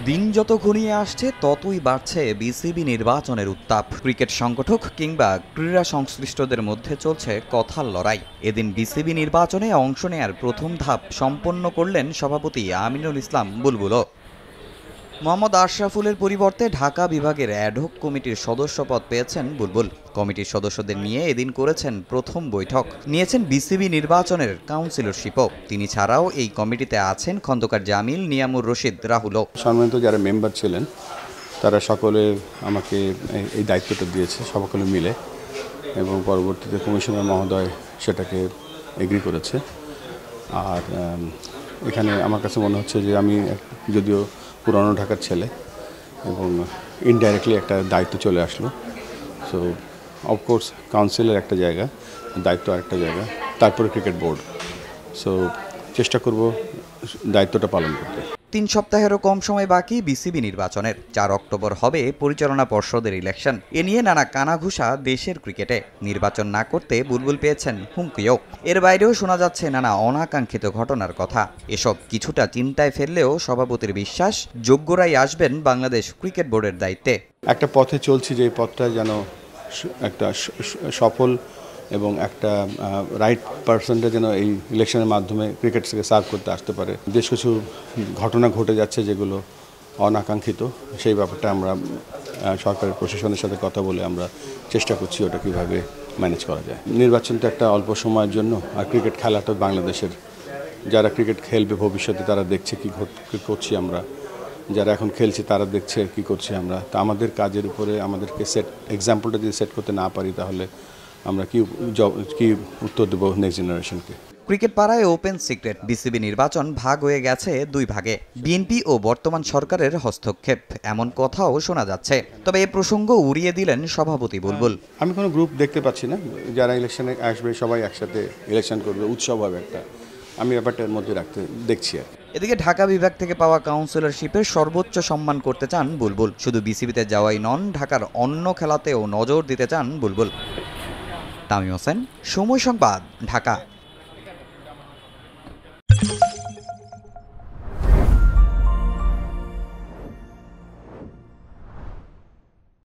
দিন যত ঘনিয়ে আসছে ততই বাড়ছে বিসিবি নির্বাচনের উত্তাপ। ক্রিকেট সংগঠক কিংবা ক্রীড়া সংশ্লিষ্টদের মধ্যে চলছে কথার লড়াই। এদিন বিসিবি নির্বাচনে অংশ নেয়ার প্রথম ধাপ সম্পন্ন করলেন সভাপতি আমিনুল ইসলাম বুলবুল। মোহাম্মদ আশরাফুলের পরিবর্তে ঢাকা বিভাগের অ্যাডহক কমিটির সদস্যপদ পেয়েছেন বুলবুল। কমিটির সদস্যদের নিয়ে এদিন করেছেন প্রথম বৈঠক, নিয়েছেন বিসিবি নির্বাচনের কাউন্সিলরশিপও। তিনি ছাড়াও এই কমিটিতে আছেন খন্দকার জামিল, নিয়ামুর রশিদ, রাহুলও। সম্মানিত যারা মেম্বার ছিলেন তারা সকলে আমাকে এই দায়িত্বটা দিয়েছে সকলে মিলে, এবং পরবর্তীতে কমিশনার মহোদয় সেটাকে এগ্রি করেছে। আর এখানে আমার কাছে মনে হচ্ছে যে আমি যদিও পুরানো ঢাকার ছেলে এবং ইনডাইরেক্টলি একটা দায়িত্ব চলে আসলো। সো অফকোর্স কাউন্সিলের একটা জায়গা, দায়িত্ব আরেকটা জায়গা, তারপরে ক্রিকেট বোর্ড। সো চেষ্টা করব দায়িত্বটা পালন করতে। 3 সপ্তাহেরও কম সময় বাকি বিসিবি নির্বাচনের। 4 অক্টোবর হবে পরিচালনা পর্ষদের ইলেকশন। এ নিয়ে নানা কানাঘুষা দেশের ক্রিকেটে। নির্বাচন না করতে বুলবুল পেয়েছেন হুমকিও। এর বাইরেও শোনা যাচ্ছে নানা অনাকাঙ্ক্ষিত ঘটনার কথা। এসব কিছুটা চিন্তায় ফেললেও সভাপতির বিশ্বাস, যোগ্যরাই আসবেন বাংলাদেশ ক্রিকেট বোর্ডের দায়িত্বে। একটা পথে চলছি যে এই পথটা যেন একটা সফল এবং একটা রাইট পারসনটা যেন এই ইলেকশনের মাধ্যমে ক্রিকেট থেকে সার্ভ করতে আসতে পারে। বেশ কিছু ঘটনা ঘটে যাচ্ছে যেগুলো অনাকাঙ্ক্ষিত, সেই ব্যাপারটা আমরা সরকারের প্রশাসনের সাথে কথা বলে আমরা চেষ্টা করছি ওটা কীভাবে ম্যানেজ করা যায়। নির্বাচন তো একটা অল্প সময়ের জন্য, আর ক্রিকেট খেলাটা বাংলাদেশের, যারা ক্রিকেট খেলবে ভবিষ্যতে তারা দেখছে কী করছি আমরা, যারা এখন খেলছে তারা দেখছে কী করছি আমরা। তা আমাদের কাজের উপরে আমাদেরকে এক্সাম্পলটা যদি সেট করতে না পারি তাহলে আমরা কি উত্তর দেবো নেক্সট জেনারেশনকে। ক্রিকেট পাড়ায় ওপেন সিক্রেট, বিসিবি নির্বাচন ভাগ হয়ে গেছে 2 ভাগে। বিএনপি ও বর্তমান সরকারের হস্তক্ষেপ, এমন কথাও শোনা যাচ্ছে। তবে এ প্রসঙ্গ উড়িয়ে দিলেন সভাপতি বুলবুল। আমি কোনো গ্রুপ দেখতে পাচ্ছি না। যারা ইলেকশনে আসবে সবাই একসাথে ইলেকশন করবে, উৎসব হবে একটা। আমি ব্যাপারটার মধ্যে দেখছি আর। এদিকে ঢাকা বিভাগ থেকে পাওয়া কাউন্সিলরশিপের সর্বোচ্চ সম্মান করতে চান বুলবুল। শুধু বিসিবিতে যাওয়াই নন, ঢাকার অন্য খেলাতেও নজর দিতে চান বুলবুল। তামিম হোসেন, সময় সংবাদ, ঢাকা।